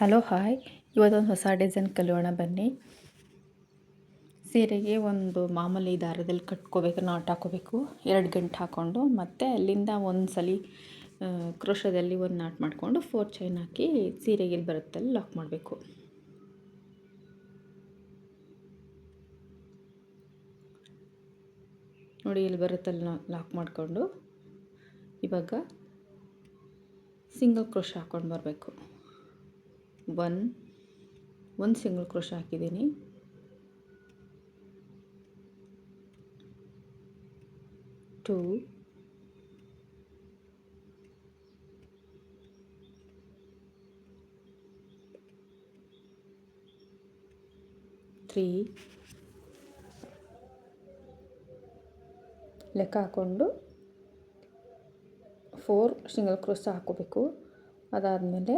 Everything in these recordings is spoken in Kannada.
ಹಲೋ ಹಾಯ್, ಇವತ್ತೊಂದು ಹೊಸ ಡಿಸೈನ್ ಕಲಿಯೋಣ ಬನ್ನಿ. ಸೀರೆಗೆ ಒಂದು ಮಾಮೂಲಿ ದಾರದಲ್ಲಿ ಕಟ್ಕೋಬೇಕು, ನಾಟ್ ಹಾಕೋಬೇಕು. 2 ಗಂಟು ಹಾಕ್ಕೊಂಡು ಮತ್ತು ಅಲ್ಲಿಂದ ಒಂದು ಸಲ ಕ್ರೋಶದಲ್ಲಿ ಒಂದು ನಾಟ್ ಮಾಡಿಕೊಂಡು 4 ಚೈನ್ ಹಾಕಿ ಸೀರೆಗೆ ಇಲ್ಲಿ ಬರುತ್ತಲ್ಲಿ ಲಾಕ್ ಮಾಡಬೇಕು. ನೋಡಿ, ಇಲ್ಲಿ ಬರುತ್ತಲ್ಲಿ ಲಾಕ್ ಮಾಡಿಕೊಂಡು ಇವಾಗ ಸಿಂಗಲ್ ಕ್ರೋಶ ಹಾಕ್ಕೊಂಡು ಬರಬೇಕು. ಒಂದು ಸಿಂಗಲ್ ಕ್ರೋಶ ಹಾಕಿದ್ದೀನಿ. ಟೂ, 3 ಲೆಕ್ಕ ಹಾಕ್ಕೊಂಡು 4 ಸಿಂಗಲ್ ಕ್ರೋಶ ಹಾಕೋಬೇಕು. ಅದಾದಮೇಲೆ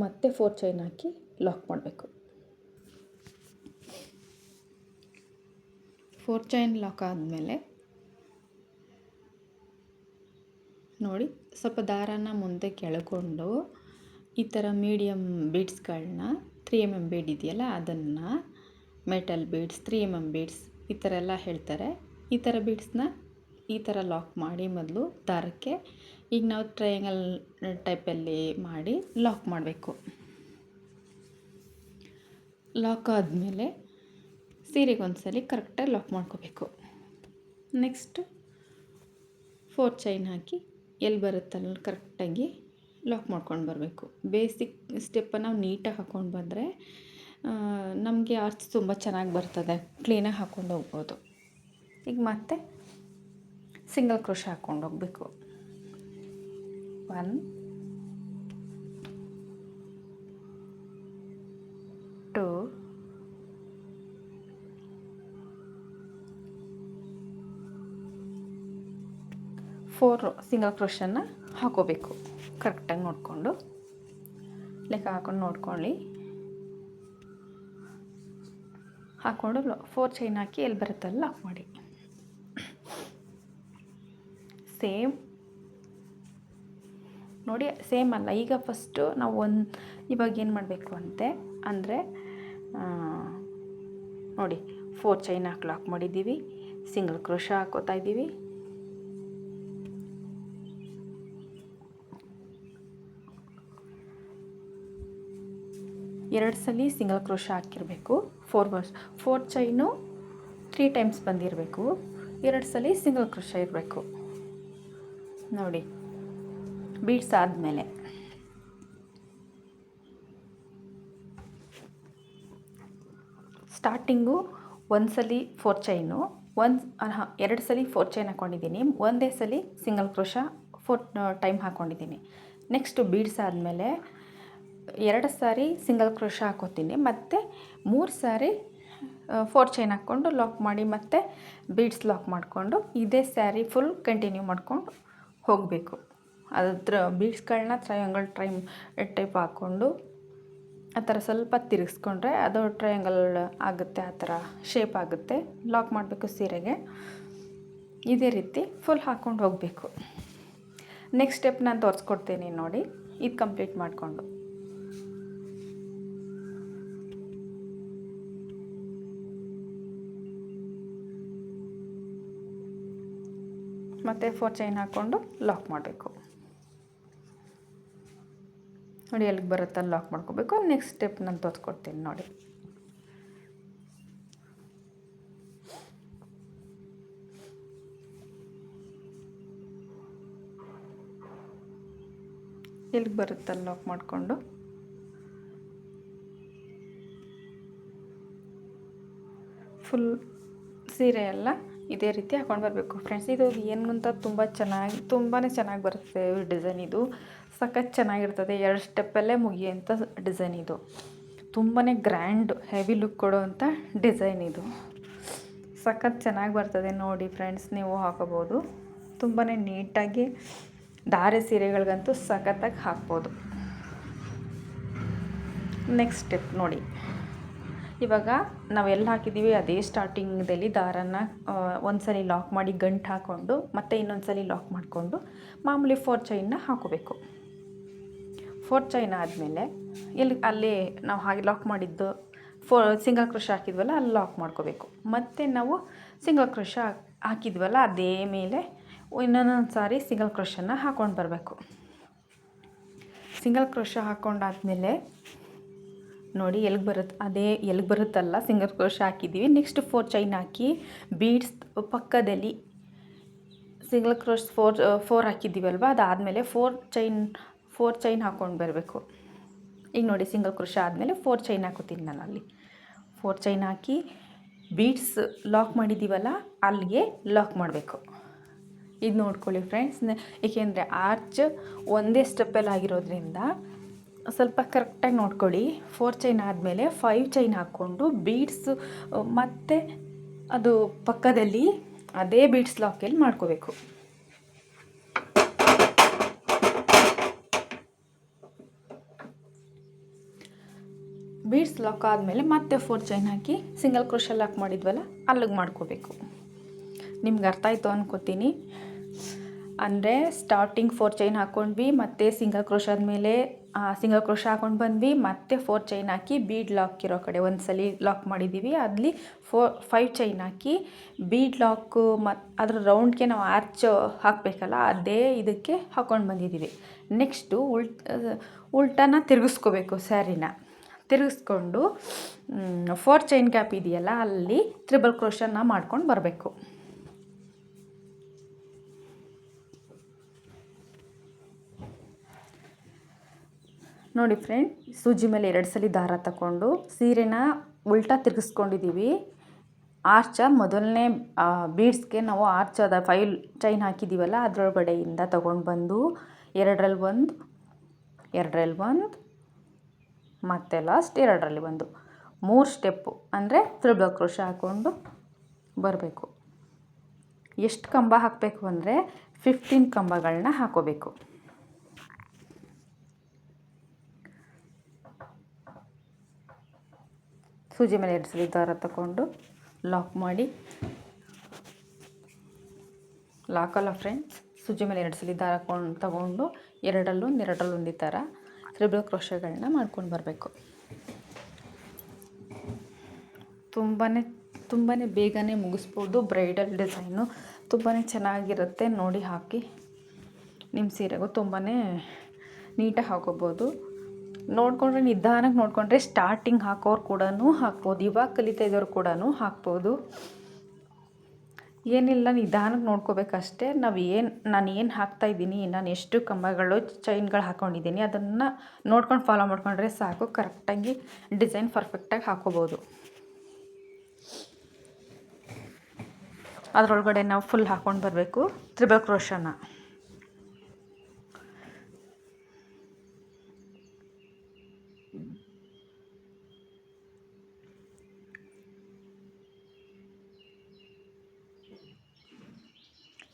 ಮತ್ತೆ 4 ಚೈನ್ ಹಾಕಿ ಲಾಕ್ ಮಾಡಬೇಕು. 4 ಚೈನ್ ಲಾಕ್ ಆದಮೇಲೆ ನೋಡಿ, ಸ್ವಲ್ಪ ದಾರಾನ ಮುಂದೆ ಕೆಳಕೊಂಡು ಈ ಥರ ಮೀಡಿಯಮ್ ಬೀಡ್ಸ್ಗಳನ್ನ 3 mm ಬೀಡ್ ಇದೆಯಲ್ಲ ಅದನ್ನು, ಮೆಟಲ್ ಬೀಡ್ಸ್, 3 mm ಬೀಡ್ಸ್ ಈ ಥರ ಎಲ್ಲ ಹೇಳ್ತಾರೆ. ಈ ಥರ ಬೀಡ್ಸ್ನ ಈ ಥರ ಲಾಕ್ ಮಾಡಿ ಮೊದಲು ದಾರಕ್ಕೆ. ಈಗ ನಾವು ಟ್ರಯಾಂಗಲ್ ಟೈಪಲ್ಲಿ ಮಾಡಿ ಲಾಕ್ ಮಾಡಬೇಕು. ಲಾಕ್ ಆದಮೇಲೆ ಸೀರೆಗೆ ಒಂದ್ಸಲಿ ಕರೆಕ್ಟಾಗಿ ಲಾಕ್ ಮಾಡ್ಕೋಬೇಕು. ನೆಕ್ಸ್ಟ್ 4 ಚೈನ್ ಹಾಕಿ ಎಲ್ಲಿ ಬರುತ್ತಲ್ಲ ಕರೆಕ್ಟಾಗಿ ಲಾಕ್ ಮಾಡ್ಕೊಂಡು ಬರಬೇಕು. ಬೇಸಿಕ್ ಸ್ಟೆಪ್ಪನ್ನು ನಾವು ನೀಟಾಗಿ ಹಾಕ್ಕೊಂಡು ಬಂದರೆ ನಮಗೆ ಆರ್ಚ್ ತುಂಬ ಚೆನ್ನಾಗಿ ಬರ್ತದೆ, ಕ್ಲೀನಾಗಿ ಹಾಕ್ಕೊಂಡು ಹೋಗ್ಬೋದು. ಈಗ ಮತ್ತೆ ಸಿಂಗಲ್ ಕ್ರೋಶ ಹಾಕ್ಕೊಂಡು ಹೋಗಬೇಕು. 1, 2, 4 ಸಿಂಗಲ್ ಕ್ರೋಶನ ಹಾಕೋಬೇಕು. ಕರೆಕ್ಟಾಗಿ ನೋಡಿಕೊಂಡು ಲೆಕ್ಕ ಹಾಕ್ಕೊಂಡು ನೋಡ್ಕೊಳ್ಳಿ. ಹಾಕ್ಕೊಂಡು 4 ಚೈನ್ ಹಾಕಿ ಎಲ್ಲಿ ಬರುತ್ತಲ್ಲ ಲಾಕ್ ಮಾಡಿ. ಸೇಮ್ ನೋಡಿ, ಸೇಮ್ ಅಲ್ಲ. ಈಗ ಫಸ್ಟು ನಾವು ಇವಾಗ ಏನು ಮಾಡಬೇಕು ಅಂದರೆ ನೋಡಿ, 4 ಚೈನ್ ಹಾಕಿ ಲಾಕ್ ಮಾಡಿದ್ದೀವಿ, ಸಿಂಗಲ್ ಕ್ರೋಶ ಹಾಕೋತಾ ಇದ್ದೀವಿ. ಎರಡು ಸಲ ಸಿಂಗಲ್ ಕ್ರೋಶ ಹಾಕಿರಬೇಕು. 4 ಚೈನು 3 ಟೈಮ್ಸ್ ಬಂದಿರಬೇಕು. 2 ಸಲ ಸಿಂಗಲ್ ಕ್ರೋಶ ಇರಬೇಕು. ನೋಡಿ, ಬೀಡ್ಸ್ ಆದಮೇಲೆ ಸ್ಟಾರ್ಟಿಂಗು ಒಂದು ಸಲ 4 ಚೈನು, 2 ಸಲ 4 ಚೈನ್ ಹಾಕ್ಕೊಂಡಿದ್ದೀನಿ. ಒಂದೇ ಸಲ ಸಿಂಗಲ್ ಕ್ರೋಶ 4 ಟೈಮ್ ಹಾಕ್ಕೊಂಡಿದ್ದೀನಿ. ನೆಕ್ಸ್ಟು ಬೀಡ್ಸ್ ಆದಮೇಲೆ 2 ಸಾರಿ ಸಿಂಗಲ್ ಕ್ರೋಶ ಹಾಕೋತೀನಿ. ಮತ್ತು 3 ಸಾರಿ 4 ಚೈನ್ ಹಾಕ್ಕೊಂಡು ಲಾಕ್ ಮಾಡಿ ಮತ್ತೆ ಬೀಡ್ಸ್ ಲಾಕ್ ಮಾಡಿಕೊಂಡು ಇದೇ ಸ್ಯಾರಿ ಫುಲ್ ಕಂಟಿನ್ಯೂ ಮಾಡ್ಕೊಂಡು ಹೋಗಬೇಕು. ಅದ್ರ ಬೀಡ್ಸ್ಗಳನ್ನ ಟ್ರಯಾಂಗಲ್ ಟೈಪ್ ಹಾಕ್ಕೊಂಡು ಆ ಥರ ಸ್ವಲ್ಪ ತಿರುಗಿಸ್ಕೊಂಡ್ರೆ ಅದು ಟ್ರಯಾಂಗಲ್ ಆಗುತ್ತೆ, ಆ ಥರ ಶೇಪ್ ಆಗುತ್ತೆ. ಲಾಕ್ ಮಾಡಬೇಕು ಸೀರೆಗೆ. ಇದೇ ರೀತಿ ಫುಲ್ ಹಾಕ್ಕೊಂಡು ಹೋಗಬೇಕು. ನೆಕ್ಸ್ಟ್ ಸ್ಟೆಪ್ ನಾನು ತೋರಿಸ್ಕೊಡ್ತೀನಿ ನೋಡಿ, ಇದು ಕಂಪ್ಲೀಟ್ ಮಾಡಿಕೊಂಡು. ಮತ್ತು 4 ಚೈನ್ ಹಾಕ್ಕೊಂಡು ಲಾಕ್ ಮಾಡಬೇಕು. ನೋಡಿ, ಎಲ್ಲಿಗೆ ಬರುತ್ತೆ ಅಲ್ಲಿ ಲಾಕ್ ಮಾಡ್ಕೋಬೇಕು. ನೆಕ್ಸ್ಟ್ ಸ್ಟೆಪ್ ನಾನು ತೋರಿಸ್ಕೊಡ್ತೀನಿ ನೋಡಿ. ಎಲ್ಲಿಗೆ ಬರುತ್ತೆ ಅಲ್ಲಿ ಲಾಕ್ ಮಾಡಿಕೊಂಡು ಫುಲ್ ಸೀರೆ ಎಲ್ಲ ಇದೇ ರೀತಿ ಹಾಕ್ಕೊಂಡು ಬರಬೇಕು ಫ್ರೆಂಡ್ಸ್. ಇದು ಏನು ಅಂತ ತುಂಬಾ ಚೆನ್ನಾಗಿ ಬರುತ್ತೆ ಡಿಸೈನ್. ಇದು ಸಖತ್ ಚೆನ್ನಾಗಿರ್ತದೆ. 2 ಸ್ಟೆಪ್ಪಲ್ಲೇ ಮುಗಿಯೋಂಥ ಡಿಸೈನ್ ಇದು. ತುಂಬಾ ಗ್ರ್ಯಾಂಡ್ ಹೆವಿ ಲುಕ್ ಕೊಡೋವಂಥ ಡಿಸೈನ್ ಇದು. ಸಖತ್ ಚೆನ್ನಾಗಿ ಬರ್ತದೆ ನೋಡಿ ಫ್ರೆಂಡ್ಸ್, ನೀವು ಹಾಕೋಬೋದು. ತುಂಬಾ ನೀಟಾಗಿ ಧಾರೆ ಸೀರೆಗಳಿಗಂತೂ ಸಖತ್ತಾಗಿ ಹಾಕ್ಬೋದು. ನೆಕ್ಸ್ಟ್ ಸ್ಟೆಪ್ ನೋಡಿ, ಇವಾಗ ನಾವೆಲ್ಲ ಹಾಕಿದ್ದೀವಿ ಅದೇ ಸ್ಟಾರ್ಟಿಂಗ್ದಲ್ಲಿ ದಾರನ ಒಂದು ಸಲ ಲಾಕ್ ಮಾಡಿ ಗಂಟು ಹಾಕ್ಕೊಂಡು ಮತ್ತೆ ಇನ್ನೊಂದು ಸಲ ಲಾಕ್ ಮಾಡಿಕೊಂಡು ಮಾಮೂಲಿ 4 ಚೈನ್ನ ಹಾಕೋಬೇಕು. 4 ಚೈನ್ ಆದಮೇಲೆ ಅಲ್ಲಿ ನಾವು ಹಾಗೆ ಲಾಕ್ ಮಾಡಿದ್ದು ಸಿಂಗಲ್ ಕ್ರೋಶ ಹಾಕಿದ್ವಲ್ಲ ಅಲ್ಲಿ ಲಾಕ್ ಮಾಡ್ಕೋಬೇಕು. ಮತ್ತು ನಾವು ಸಿಂಗಲ್ ಕ್ರೋಶ ಹಾಕಿದ್ವಲ್ಲ ಅದೇ ಮೇಲೆ ಇನ್ನೊಂದೊಂದು ಸಾರಿ ಸಿಂಗಲ್ ಕ್ರೋಶನ ಹಾಕ್ಕೊಂಡು ಬರಬೇಕು. ಸಿಂಗಲ್ ಕ್ರೋಶ ಹಾಕ್ಕೊಂಡಾದ್ಮೇಲೆ ನೋಡಿ ಎಲ್ಲಿಗೆ ಬರುತ್ತೆ, ಅದೇ ಎಲ್ಲಿಗೆ ಬರುತ್ತಲ್ಲ ಸಿಂಗಲ್ ಕ್ರೋಶ ಹಾಕಿದ್ದೀವಿ. ನೆಕ್ಸ್ಟ್ 4 ಚೈನ್ ಹಾಕಿ ಬೀಡ್ಸ್ ಪಕ್ಕದಲ್ಲಿ ಸಿಂಗಲ್ ಕ್ರೋಶ್ 4 ಹಾಕಿದ್ದೀವಲ್ವ, ಅದಾದಮೇಲೆ 4 ಚೈನ್ ಹಾಕ್ಕೊಂಡು ಬರಬೇಕು. ಈಗ ನೋಡಿ ಸಿಂಗಲ್ ಕ್ರೋಶ ಆದಮೇಲೆ 4 ಚೈನ್ ಹಾಕೋತೀನಿ ನಾನು. ಅಲ್ಲಿ 4 ಚೈನ್ ಹಾಕಿ ಬೀಡ್ಸ್ ಲಾಕ್ ಮಾಡಿದ್ದೀವಲ್ಲ ಅಲ್ಲಿಗೆ ಲಾಕ್ ಮಾಡಬೇಕು. ಇದು ನೋಡ್ಕೊಳ್ಳಿ ಫ್ರೆಂಡ್ಸ್, ಏಕೆಂದರೆ ಆರ್ಚ್ ಒಂದೇ ಸ್ಟೆಪ್ಪಲ್ಲಿ ಆಗಿರೋದ್ರಿಂದ ಸ್ವಲ್ಪ ಕರೆಕ್ಟಾಗಿ ನೋಡ್ಕೊಳ್ಳಿ. 4 ಚೈನ್ ಆದಮೇಲೆ 5 ಚೈನ್ ಹಾಕ್ಕೊಂಡು ಬೀಡ್ಸ್ ಮತ್ತು ಅದು ಪಕ್ಕದಲ್ಲಿ ಅದೇ ಬೀಡ್ಸ್ ಲಾಕಲ್ಲಿ ಮಾಡ್ಕೋಬೇಕು. ಬೀಡ್ಸ್ ಲಾಕ್ ಆದಮೇಲೆ ಮತ್ತೆ 4 ಚೈನ್ ಹಾಕಿ ಸಿಂಗಲ್ ಕ್ರೋಶ ಲಾಕ್ ಮಾಡಿದ್ವಲ್ಲ ಅಲ್ಲಿಗೆ ಮಾಡ್ಕೋಬೇಕು. ನಿಮ್ಗೆ ಅರ್ಥ ಆಯಿತು ಅಂದ್ಕೋತೀನಿ. ಅಂದರೆ ಸ್ಟಾರ್ಟಿಂಗ್ 4 ಚೈನ್ ಹಾಕ್ಕೊಂಡ್ವಿ, ಮತ್ತು ಸಿಂಗಲ್ ಕ್ರೋಶ ಆದಮೇಲೆ ಸಿಂಗಲ್ ಕ್ರೋಶ ಹಾಕ್ಕೊಂಡು ಬಂದ್ವಿ, ಮತ್ತು 4 ಚೈನ್ ಹಾಕಿ ಬೀಡ್ ಲಾಕ್ ಇರೋ ಕಡೆ ಒಂದು ಸಲ ಲಾಕ್ ಮಾಡಿದ್ದೀವಿ. ಅಲ್ಲಿ 5 ಚೈನ್ ಹಾಕಿ ಬೀಡ್ ಲಾಕು ಮತ್ತು ಅದ್ರ ರೌಂಡ್ಗೆ ನಾವು ಆರ್ಚ್ ಹಾಕಬೇಕಲ್ಲ ಅದೇ ಇದಕ್ಕೆ ಹಾಕ್ಕೊಂಡು ಬಂದಿದ್ದೀವಿ. ನೆಕ್ಸ್ಟು ಉಲ್ಟಾನ ತಿರುಗಿಸ್ಕೋಬೇಕು. ಸ್ಯಾರಿನ ತಿರುಗಿಸ್ಕೊಂಡು 4 ಚೈನ್ ಗ್ಯಾಪ್ ಇದೆಯಲ್ಲ ಅಲ್ಲಿ ತ್ರಿಬಲ್ ಕ್ರೋಶನ ಮಾಡ್ಕೊಂಡು ಬರಬೇಕು. ನೋಡಿ ಫ್ರೆಂಡ್, ಸೂಜಿ ಮೇಲೆ 2 ಸಲ ದಾರ ತಗೊಂಡು ಸೀರೆನ ಉಲ್ಟಾ ತಿರುಗಿಸ್ಕೊಂಡಿದ್ದೀವಿ. ಆರ್ಚ ಮೊದಲನೇ ಬೀಡ್ಸ್ಗೆ ನಾವು ಆರ್ಚ್ ಅದ 5 ಚೈನ್ ಹಾಕಿದ್ದೀವಲ್ಲ ಅದರೊಳಗಡೆಯಿಂದ ತೊಗೊಂಡು ಬಂದು 2ರಲ್ಲಿ 1, 2ರಲ್ಲಿ 1 ಮತ್ತು ಲಾಸ್ಟ್ 2ರಲ್ಲಿ 1 3 ಸ್ಟೆಪ್ಪು ಅಂದರೆ ತ್ರಿಬಲ್ ಕ್ರೋಶ ಹಾಕ್ಕೊಂಡು ಬರಬೇಕು. ಎಷ್ಟು ಕಂಬ ಹಾಕಬೇಕು ಅಂದರೆ 15 ಕಂಬಗಳನ್ನ ಹಾಕೋಬೇಕು. ಸೂಜಿ ಮೇಲೆ 2 ಸಲ ದಾರ ತಗೊಂಡು ಲಾಕ್ ಮಾಡಿ, ಲಾಕಲ್ಲ ಫ್ರೆಂಡ್ಸ್, ಸೂಜಿ ಮೇಲೆ 2 ಸಲ ದಾರ ತಗೊಂಡು 2ರಲ್ಲೂ 2ರಲ್ಲೂ ಈ ಥರ ತ್ರಿಬಲ್ ಕ್ರೋಶಗಳನ್ನ ಮಾಡ್ಕೊಂಡು ಬರಬೇಕು. ತುಂಬಾ ಬೇಗನೆ ಮುಗಿಸ್ಬೋದು. ಬ್ರೈಡಲ್ ಡಿಸೈನು ತುಂಬಾ ಚೆನ್ನಾಗಿರುತ್ತೆ. ನೋಡಿ ಹಾಕಿ ನಿಮ್ಮ ಸೀರೆಗೂ ತುಂಬಾ ನೀಟಾಗಿ ಹಾಕೋಬೋದು. ನೋಡಿಕೊಂಡ್ರೆ ನಿಧಾನಕ್ಕೆ ನೋಡಿಕೊಂಡ್ರೆ ಸ್ಟಾರ್ಟಿಂಗ್ ಹಾಕೋರು ಕೂಡ ಹಾಕ್ಬೋದು, ಇವಾಗ ಕಲಿತಾ ಇದ್ದವ್ರು ಕೂಡ ಹಾಕ್ಬೋದು. ಏನಿಲ್ಲ, ನಿಧಾನಕ್ಕೆ ನೋಡ್ಕೋಬೇಕಷ್ಟೇ. ನಾನು ಏನು ಹಾಕ್ತಾಯಿದ್ದೀನಿ, ನಾನು ಎಷ್ಟು ಕಂಬಗಳು ಚೈನ್ಗಳು ಹಾಕ್ಕೊಂಡಿದ್ದೀನಿ ಅದನ್ನು ನೋಡ್ಕೊಂಡು ಫಾಲೋ ಮಾಡ್ಕೊಂಡ್ರೆ ಸಾಕು. ಕರೆಕ್ಟಾಗಿ ಡಿಸೈನ್ ಪರ್ಫೆಕ್ಟಾಗಿ ಹಾಕೋಬೋದು. ಅದರೊಳಗಡೆ ನಾವು ಫುಲ್ ಹಾಕ್ಕೊಂಡು ಬರಬೇಕು ತ್ರಿಬಲ್ ಕ್ರೋಶನ.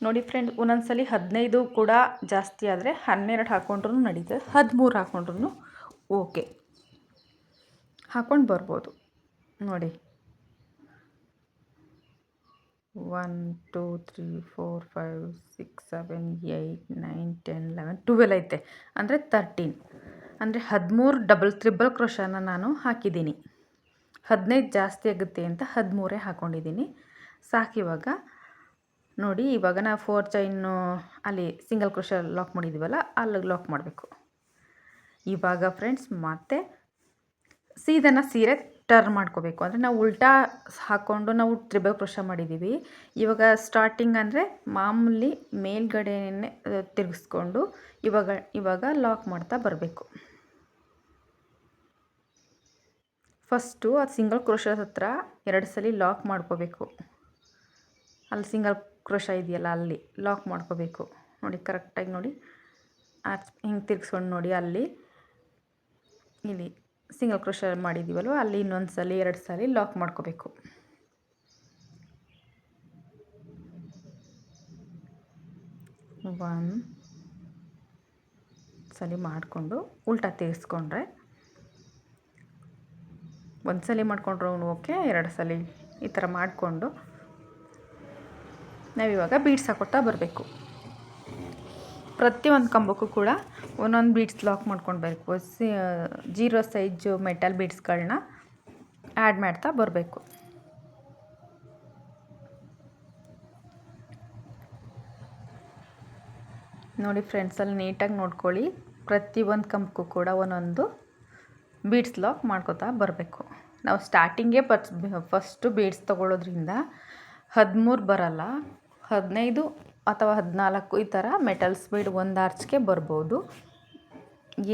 ನೋಡಿ ಫ್ರೆಂಡ್, ಒಂದೊಂದ್ಸಲಿ 15 ಕೂಡ ಜಾಸ್ತಿ ಆದರೆ 12 ಹಾಕ್ಕೊಂಡ್ರೂ ನಡೀತದೆ, 13 ಹಾಕ್ಕೊಂಡ್ರೂ ಓಕೆ, ಹಾಕ್ಕೊಂಡು ಬರ್ಬೋದು. ನೋಡಿ 1 2 3 4 5 6 7 8 9 10 11 12 ಐತೆ, ಅಂದರೆ 13, ಅಂದರೆ 13 ಡಬಲ್ ತ್ರಿಬಲ್ ಕ್ರೋಶನ ನಾನು ಹಾಕಿದ್ದೀನಿ. 15 ಜಾಸ್ತಿ ಆಗುತ್ತೆ ಅಂತ 13 ಹಾಕ್ಕೊಂಡಿದ್ದೀನಿ. ಸಾಕಿವಾಗ ನೋಡಿ, ಇವಾಗ ನಾವು 4 ಚೈನು ಅಲ್ಲಿ ಸಿಂಗಲ್ ಕ್ರೋಶ ಲಾಕ್ ಮಾಡಿದ್ದೀವಲ್ಲ ಅಲ್ಲಿಗೆ ಲಾಕ್ ಮಾಡಬೇಕು. ಇವಾಗ ಫ್ರೆಂಡ್ಸ್ ಮತ್ತೆ ಸೀದನ ಸೀರೆ ಟರ್ನ್ ಮಾಡ್ಕೋಬೇಕು. ಅಂದರೆ ನಾವು ಉಲ್ಟಾ ಹಾಕ್ಕೊಂಡು ನಾವು ತ್ರಿಬಲ್ ಕ್ರೋಶ ಮಾಡಿದ್ದೀವಿ. ಇವಾಗ ಸ್ಟಾರ್ಟಿಂಗ್ ಅಂದರೆ ಮಾಮೂಲಿ ಮೇಲ್ಗಡೆನೇ ತಿರುಗಿಸ್ಕೊಂಡು ಇವಾಗ ಲಾಕ್ ಮಾಡ್ತಾ ಬರಬೇಕು. ಫಸ್ಟು ಅದು ಸಿಂಗಲ್ ಕ್ರೋಶದ ಹತ್ರ 2 ಸಲ ಲಾಕ್ ಮಾಡ್ಕೋಬೇಕು. ಅಲ್ಲಿ ಸಿಂಗಲ್ ಕ್ರೋಶ ಇದೆಯಲ್ಲ ಅಲ್ಲಿ ಲಾಕ್ ಮಾಡ್ಕೋಬೇಕು. ನೋಡಿ ಕರೆಕ್ಟಾಗಿ ನೋಡಿ, ಹಿಂಗೆ ತಿರ್ಗಿಸ್ಕೊಂಡು ನೋಡಿ, ಇಲ್ಲಿ ಸಿಂಗಲ್ ಕ್ರೋಶ ಮಾಡಿದ್ದೀವಲ್ವ ಅಲ್ಲಿ ಇನ್ನೊಂದು ಸಲ 2 ಸಲ ಲಾಕ್ ಮಾಡ್ಕೋಬೇಕು. ಒಂದು ಸಲ ಮಾಡಿಕೊಂಡು ಉಲ್ಟಾ ತಿರ್ಗಿಸ್ಕೊಂಡ್ರೆ, ಒಂದು ಸಲ ಮಾಡ್ಕೊಂಡ್ರೂ ಓಕೆ, 2 ಸಲ ಈ ಥರ ಮಾಡಿಕೊಂಡು ನಾವಿವಾಗ ಬೀಡ್ಸ್ ಹಾಕ್ಕೊತಾ ಬರಬೇಕು. ಪ್ರತಿಯೊಂದು ಕಂಬಕ್ಕೂ ಕೂಡ ಒಂದೊಂದು ಬೀಡ್ಸ್ ಲಾಕ್ ಮಾಡ್ಕೊಳ್ಬೇಕು. 0 ಸೈಜು ಮೆಟಲ್ ಬೀಡ್ಸ್ಗಳನ್ನ ಆ್ಯಡ್ ಮಾಡ್ತಾ ಬರಬೇಕು. ನೋಡಿ ಫ್ರೆಂಡ್ಸ್, ಅಲ್ಲಿ ನೀಟಾಗಿ ನೋಡ್ಕೊಳ್ಳಿ. ಪ್ರತಿಯೊಂದು ಕಂಬಕ್ಕೂ ಕೂಡ ಒಂದೊಂದು ಬೀಡ್ಸ್ ಲಾಕ್ ಮಾಡ್ಕೋತಾ ಬರಬೇಕು. ನಾವು ಸ್ಟಾರ್ಟಿಂಗೇ ಫಸ್ಟು ಬೀಡ್ಸ್ ತೊಗೊಳ್ಳೋದ್ರಿಂದ 13 ಬರಲ್ಲ, 15 ಅಥವಾ 14 ಈ ಥರ ಮೆಟಲ್ಸ್ ಬೀಡ್ ಒಂದು ಆರ್ಚ್ಗೆ ಬರ್ಬೋದು.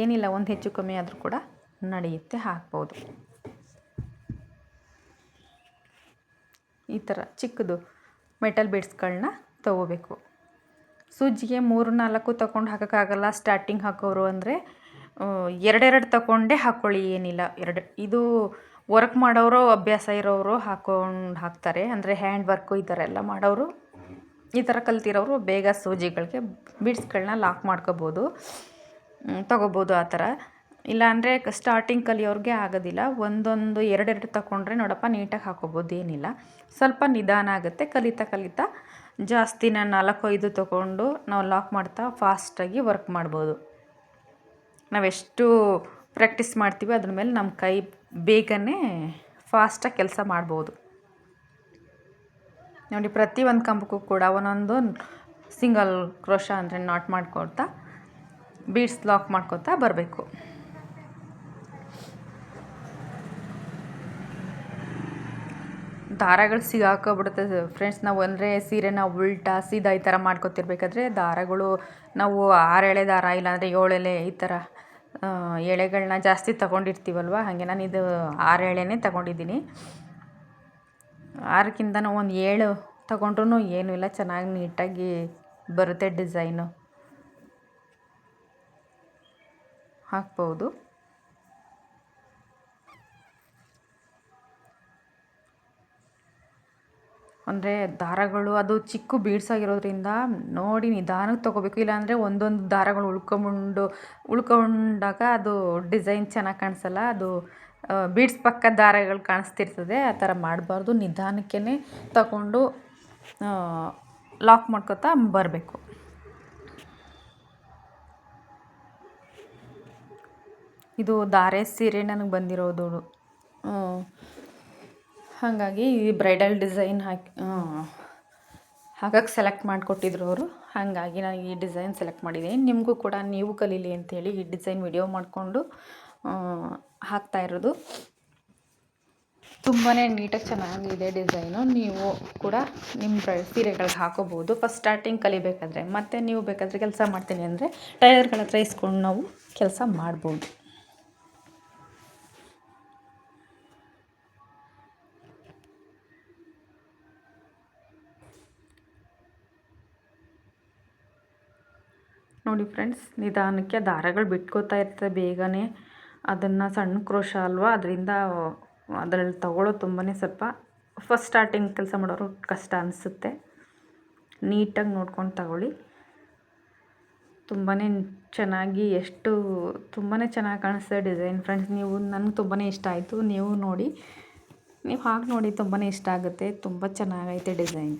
ಏನಿಲ್ಲ, ಒಂದು ಹೆಚ್ಚು ಕಮ್ಮಿ ಆದರೂ ಕೂಡ ನಡೆಯುತ್ತೆ, ಹಾಕ್ಬೋದು. ಈ ಥರ ಚಿಕ್ಕದು ಮೆಟಲ್ ಬೀಡ್ಸ್ಗಳನ್ನ ತೊಗೋಬೇಕು. ಸೂಜಿಗೆ 3-4 ತಗೊಂಡು ಹಾಕೋಕ್ಕಾಗಲ್ಲ ಸ್ಟಾರ್ಟಿಂಗ್ ಹಾಕೋರು ಅಂದರೆ 2 ತಗೊಂಡೇ ಹಾಕ್ಕೊಳ್ಳಿ, ಏನಿಲ್ಲ. ಇದು ವರ್ಕ್ ಮಾಡೋರು, ಅಭ್ಯಾಸ ಇರೋರು ಹಾಕ್ತಾರೆ. ಅಂದರೆ ಹ್ಯಾಂಡ್ ವರ್ಕು ಈ ಥರ ಎಲ್ಲ ಮಾಡೋರು, ಈ ಥರ ಕಲ್ತಿರೋರು ಬೇಗ ಸೂಜಿಗಳಿಗೆ ಬೀಡ್ಸ್ಗಳನ್ನ ಲಾಕ್ ಮಾಡ್ಕೋಬೋದು, ತೊಗೋಬೋದು. ಆ ಥರ ಇಲ್ಲಾಂದರೆ ಸ್ಟಾರ್ಟಿಂಗ್ ಕಲಿಯೋರಿಗೆ ಆಗೋದಿಲ್ಲ. 2 ತಗೊಂಡ್ರೆ ನೋಡಪ್ಪ ನೀಟಾಗಿ ಹಾಕೋಬೋದು, ಏನಿಲ್ಲ. ಸ್ವಲ್ಪ ನಿಧಾನ ಆಗುತ್ತೆ. ಕಲಿತಾ ಜಾಸ್ತಿನ 4-5 ತೊಗೊಂಡು ನಾವು ಲಾಕ್ ಮಾಡ್ತಾ ಫಾಸ್ಟಾಗಿ ವರ್ಕ್ ಮಾಡ್ಬೋದು. ನಾವೆಷ್ಟು ಪ್ರಾಕ್ಟೀಸ್ ಮಾಡ್ತೀವಿ ಅದ್ರ ಮೇಲೆ ನಮ್ಮ ಕೈ ಬೇಗನೆ ಫಾಸ್ಟಾಗಿ ಕೆಲಸ ಮಾಡ್ಬೋದು. ನೋಡಿ, ಪ್ರತಿಯೊಂದು ಕಂಬಕ್ಕೂ ಕೂಡ ಒಂದೊಂದು ಸಿಂಗಲ್ ಕ್ರೋಶ ಅಂದರೆ ನಾಟ್ ಮಾಡ್ಕೊಳ್ತಾ ಬೀಡ್ಸ್ ಲಾಕ್ ಮಾಡ್ಕೊತಾ ಬರಬೇಕು. ದಾರಗಳು ಸಿಗಾಕೋಬಿಡುತ್ತೆ ಫ್ರೆಂಡ್ಸ್. ನಾವು ಅಂದರೆ ಸೀರೆನ ಉಲ್ಟಾ ಸೀದಾ ಈ ಥರ ಮಾಡ್ಕೊತಿರ್ಬೇಕಾದ್ರೆ ದಾರಗಳು ನಾವು 6 ಎಳೆ ದಾರ ಇಲ್ಲಾಂದರೆ 7 ಎಳೆ ಈ ಥರ ಎಳೆಗಳನ್ನ ಜಾಸ್ತಿ ತೊಗೊಂಡಿರ್ತೀವಲ್ವ, ಹಾಗೆ ನಾನು ಇದು 6 ಎಳೆನೇ ತೊಗೊಂಡಿದ್ದೀನಿ. 6ಕ್ಕಿಂತ ಒಂದು 7 ತೊಗೊಂಡ್ರೂ ಏನೂ ಇಲ್ಲ, ಚೆನ್ನಾಗಿ ನೀಟಾಗಿ ಬರುತ್ತೆ. ಡಿಸೈನು ಹಾಕ್ಬೋದು. ಅಂದರೆ ದಾರಗಳು ಅದು ಚಿಕ್ಕ ಬೀಡ್ಸ್ ಆಗಿರೋದ್ರಿಂದ ನೋಡಿ ನಿಧಾನಕ್ಕೆ ತೊಗೋಬೇಕು. ಇಲ್ಲಾಂದರೆ ಒಂದೊಂದು ದಾರಗಳು ಉಳ್ಕೊಂಡಾಗ ಅದು ಡಿಸೈನ್ ಚೆನ್ನಾಗಿ ಕಾಣಿಸಲ್ಲ. ಅದು ಬೀಡ್ಸ್ ಪಕ್ಕ ದಾರಗಳು ಕಾಣಿಸ್ತಿರ್ತದೆ. ಆ ಥರ ಮಾಡಬಾರ್ದು. ನಿಧಾನಕ್ಕೇ ತಗೊಂಡು ಲಾಕ್ ಮಾಡ್ಕೊತಾ ಬರಬೇಕು. ಇದು ಧಾರೆ ಸೀರೆ ನನಗೆ ಬಂದಿರೋದು, ಹಾಗಾಗಿ ಈ ಬ್ರೈಡಲ್ ಡಿಸೈನ್ ಹಾಗಾಗಿ ಸೆಲೆಕ್ಟ್ ಮಾಡಿಕೊಟ್ಟಿದ್ರು ಅವರು. ಹಾಗಾಗಿ ನಾನು ಈ ಡಿಸೈನ್ ಸೆಲೆಕ್ಟ್ ಮಾಡಿದ್ದೀನಿ. ನಿಮಗೂ ಕೂಡ ನೀವು ಕಲೀಲಿ ಅಂಥೇಳಿ ಈ ಡಿಸೈನ್ ವಿಡಿಯೋ ಮಾಡಿಕೊಂಡು ಹಾಕ್ತಾ ಇರೋದು. ತುಂಬಾ ನೀಟಾಗಿ ಚೆನ್ನಾಗಿದೆ ಡಿಸೈನು. ನೀವು ಕೂಡ ನಿಮ್ಮ ಸೀರೆಗಳಿಗೆ ಹಾಕೋಬೋದು ಫಸ್ಟ್ ಸ್ಟಾರ್ಟಿಂಗ್ ಕಲಿಬೇಕಾದ್ರೆ. ಮತ್ತು ನೀವು ಬೇಕಾದರೆ ಕೆಲಸ ಮಾಡ್ತೀನಿ ಅಂದರೆ ಟೈಲರ್ಗಳ ಹತ್ರ ಇಸ್ಕೊಂಡು ನಾವು ಕೆಲಸ ಮಾಡ್ಬೋದು. ನೋಡಿ ಫ್ರೆಂಡ್ಸ್, ನಿಧಾನಕ್ಕೆ ದಾರಗಳು ಬಿಟ್ಕೋತಾ ಇರ್ತದೆ ಬೇಗನೆ. ಅದನ್ನು ಸಣ್ಣ ಕ್ರೋಶ ಅಲ್ವಾ, ಅದರಿಂದ ಅದರಲ್ಲಿ ತಗೊಳ್ಳೋದು ತುಂಬಾ ಸ್ವಲ್ಪ ಫಸ್ಟ್ ಸ್ಟಾರ್ಟಿಂಗ್ ಕೆಲಸ ಮಾಡೋರು ಕಷ್ಟ ಅನಿಸುತ್ತೆ. ನೀಟಾಗಿ ನೋಡ್ಕೊಂಡು ತಗೊಳ್ಳಿ. ತುಂಬಾ ಚೆನ್ನಾಗಿ ತುಂಬಾ ಚೆನ್ನಾಗಿ ಕಾಣಿಸ್ತದೆ ಡಿಸೈನ್ ಫ್ರೆಂಡ್ಸ್. ನನಗೆ ತುಂಬಾ ಇಷ್ಟ ಆಯಿತು. ನೀವು ನೋಡಿ, ನೀವು ಹಾಗೆ ನೋಡಿ, ತುಂಬಾ ಇಷ್ಟ ಆಗುತ್ತೆ. ತುಂಬ ಚೆನ್ನಾಗೈತೆ ಡಿಸೈನ್.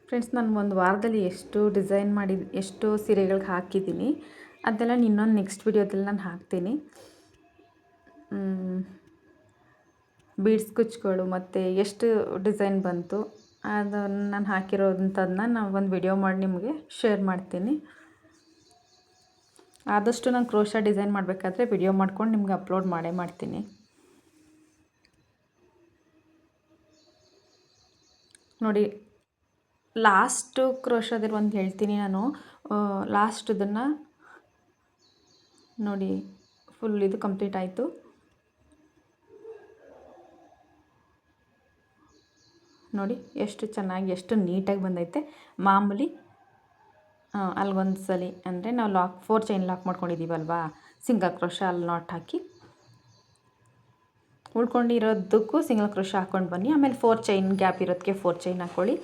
ಫ್ರೆಂಡ್ಸ್, ನಾನು ಒಂದು ವಾರದಲ್ಲಿ ಎಷ್ಟು ಸೀರೆಗಳಿಗೆ ಹಾಕಿದ್ದೀನಿ ಅದೆಲ್ಲ ಇನ್ನೊಂದು ನೆಕ್ಸ್ಟ್ ವಿಡಿಯೋದಲ್ಲಿ ನಾನು ಹಾಕ್ತೀನಿ. ಬೀಡ್ಸ್ ಕುಚ್ಚುಗಳು ಮತ್ತು ಎಷ್ಟು ಡಿಸೈನ್ ಬಂತು ಅದನ್ನು ನಾನು ಹಾಕಿರೋಂಥದ್ದನ್ನ ನಾನು ಒಂದು ವಿಡಿಯೋ ಮಾಡಿ ನಿಮಗೆ ಶೇರ್ ಮಾಡ್ತೀನಿ. ಆದಷ್ಟು ನಾನು ಕ್ರೋಶ ಡಿಸೈನ್ ಮಾಡಬೇಕಾದ್ರೆ ವಿಡಿಯೋ ಮಾಡ್ಕೊಂಡು ನಿಮ್ಗೆ ಅಪ್ಲೋಡ್ ಮಾಡ್ತೀನಿ. ನೋಡಿ, ಲಾಸ್ಟು ಕ್ರೋಶದಲ್ಲಿ ಒಂದು ಹೇಳ್ತೀನಿ ನಾನು. ಲಾಸ್ಟದನ್ನು ನೋಡಿ, ಫುಲ್ ಇದು ಕಂಪ್ಲೀಟ್ ಆಯಿತು. ನೋಡಿ ಎಷ್ಟು ಚೆನ್ನಾಗಿ ಎಷ್ಟು ನೀಟಾಗಿ ಬಂದೈತೆ. ಮಾಮೂಲಿ ಅಲ್ಲಿಗೊಂದು ಸಲ ಅಂದರೆ ನಾವು 4 ಚೈನ್ ಲಾಕ್ ಮಾಡ್ಕೊಂಡಿದ್ದೀವಲ್ವಾ, ಸಿಂಗಲ್ ಕ್ರೋಶ ಅಲ್ಲಿ ನಾಟ್ ಹಾಕಿ ಉಳ್ಕೊಂಡಿರೋದಕ್ಕೂ ಸಿಂಗಲ್ ಕ್ರೋಶ ಹಾಕ್ಕೊಂಡು ಬನ್ನಿ. ಆಮೇಲೆ 4 ಚೈನ್ ಗ್ಯಾಪ್ ಇರೋದಕ್ಕೆ 4 ಚೈನ್ ಹಾಕ್ಕೊಳ್ಳಿ.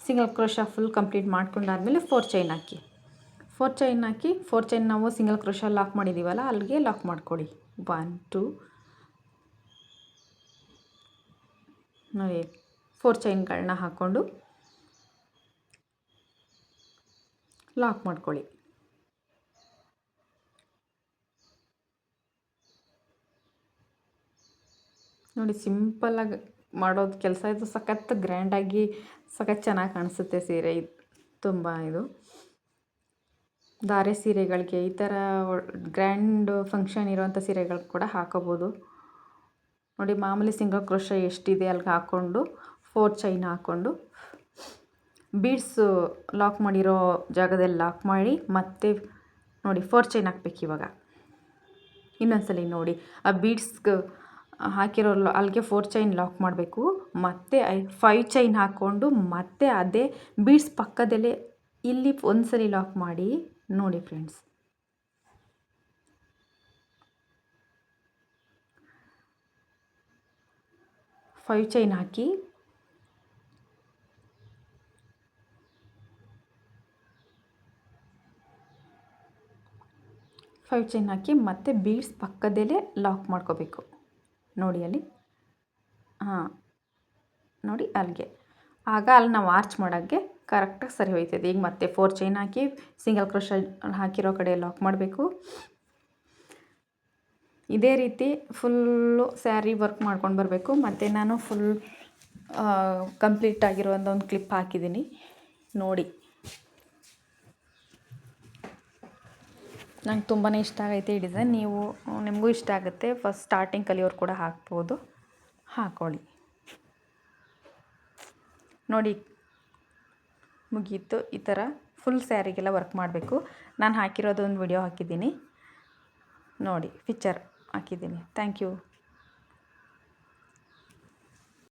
ಸಿಂಗಲ್ ಕ್ರೋಶ ಫುಲ್ ಕಂಪ್ಲೀಟ್ ಮಾಡ್ಕೊಂಡಾದ್ಮೇಲೆ 4 ಚೈನ್ ಹಾಕಿ. 4 ಚೈನ್ ನಾವು ಸಿಂಗಲ್ ಕ್ರೋಶ ಲಾಕ್ ಮಾಡಿದ್ದೀವಲ್ಲ, ಅಲ್ಲಿಗೆ ಲಾಕ್ ಮಾಡ್ಕೊಳ್ಳಿ. 1 2 ನೋಡಿ, 4 ಚೈನ್ಗಳನ್ನ ಹಾಕ್ಕೊಂಡು ಲಾಕ್ ಮಾಡ್ಕೊಳ್ಳಿ. ನೋಡಿ, ಸಿಂಪಲ್ಲಾಗಿ ಮಾಡೋದು ಕೆಲಸ ಇದು. ಸಖತ್ ಗ್ರ್ಯಾಂಡಾಗಿ ಸಖತ್ ಚೆನ್ನಾಗಿ ಕಾಣಿಸುತ್ತೆ ಸೀರೆ. ಇದು ತುಂಬ ಇದು ಧಾರೆ ಸೀರೆಗಳಿಗೆ, ಈ ಥರ ಗ್ರ್ಯಾಂಡ್ ಫಂಕ್ಷನ್ ಇರೋವಂಥ ಸೀರೆಗಳು ಕೂಡ ಹಾಕೋಬೋದು. ನೋಡಿ, ಮಾಮೂಲಿ ಸಿಂಗಲ್ ಕ್ರೋಶೆ ಎಷ್ಟಿದೆ ಅಲ್ಲಿಗೆ ಹಾಕ್ಕೊಂಡು 4 ಚೈನ್ ಹಾಕ್ಕೊಂಡು ಬೀಡ್ಸು ಲಾಕ್ ಮಾಡಿರೋ ಜಾಗದಲ್ಲಿ ಲಾಕ್ ಮಾಡಿ ಮತ್ತೆ ನೋಡಿ 4 ಚೈನ್ ಹಾಕ್ಬೇಕು. ಇವಾಗ ಇನ್ನೊಂದ್ಸಲಿ ನೋಡಿ, ಆ ಬೀಡ್ಸ್ಗೆ ಹಾಕಿರೋ ಅಲ್ಲಿಗೆ 4 ಚೈನ್ ಲಾಕ್ ಮಾಡಬೇಕು. ಮತ್ತೆ 5 ಚೈನ್ ಹಾಕ್ಕೊಂಡು ಮತ್ತೆ ಅದೇ ಬೀಡ್ಸ್ ಪಕ್ಕದಲ್ಲೇ ಇಲ್ಲಿ ಒಂದ್ಸಲಿ ಲಾಕ್ ಮಾಡಿ. ನೋಡಿ ಫ್ರೆಂಡ್ಸ್, ಫೈವ್ ಚೈನ್ ಹಾಕಿ ಮತ್ತೆ ಬೀಡ್ಸ್ ಪಕ್ಕದಲ್ಲೇ ಲಾಕ್ ಮಾಡ್ಕೋಬೇಕು. ನೋಡಿ ಅಲ್ಲಿ, ಹಾಂ ನೋಡಿ ಅಲ್ಲಿಗೆ. ಆಗ ಅಲ್ಲಿ ನಾವು ಆರ್ಚ್ ಮಾಡೋಕ್ಕೆ ಕರೆಕ್ಟಾಗಿ ಸರಿ ಹೋಯ್ತದೆ. ಈಗ ಮತ್ತೆ 4 ಚೈನ್ ಹಾಕಿ ಸಿಂಗಲ್ ಕ್ರೋಶ ಹಾಕಿರೋ ಕಡೆ ಲಾಕ್ ಮಾಡಬೇಕು. ಇದೇ ರೀತಿ ಫುಲ್ಲು ಸ್ಯಾರಿ ವರ್ಕ್ ಮಾಡ್ಕೊಂಡು ಬರಬೇಕು. ಮತ್ತು ನಾನು ಫುಲ್ ಕಂಪ್ಲೀಟ್ ಆಗಿರುವಂಥ ಒಂದು ಕ್ಲಿಪ್ ಹಾಕಿದ್ದೀನಿ ನೋಡಿ. ನಂಗೆ ತುಂಬಾ ಇಷ್ಟ ಆಗೈತೆ ಈ ಡಿಸೈನ್. ನಿಮಗೂ ಇಷ್ಟ ಆಗುತ್ತೆ. ಫಸ್ಟ್ ಸ್ಟಾರ್ಟಿಂಗ್ ಕಲಿಯೋರು ಕೂಡ ಹಾಕ್ಬೋದು, ಹಾಕ್ಕೊಳ್ಳಿ. ನೋಡಿ, ಮುಗೀತು. ಈ ಥರ ಫುಲ್ ಸ್ಯಾರಿಗೆಲ್ಲ ವರ್ಕ್ ಮಾಡಬೇಕು. ನಾನು ಹಾಕಿರೋದೊಂದು ವಿಡಿಯೋ ಹಾಕಿದ್ದೀನಿ ನೋಡಿ, ಪಿಕ್ಚರ್ ಹಾಕಿದ್ದೀನಿ. Thank you.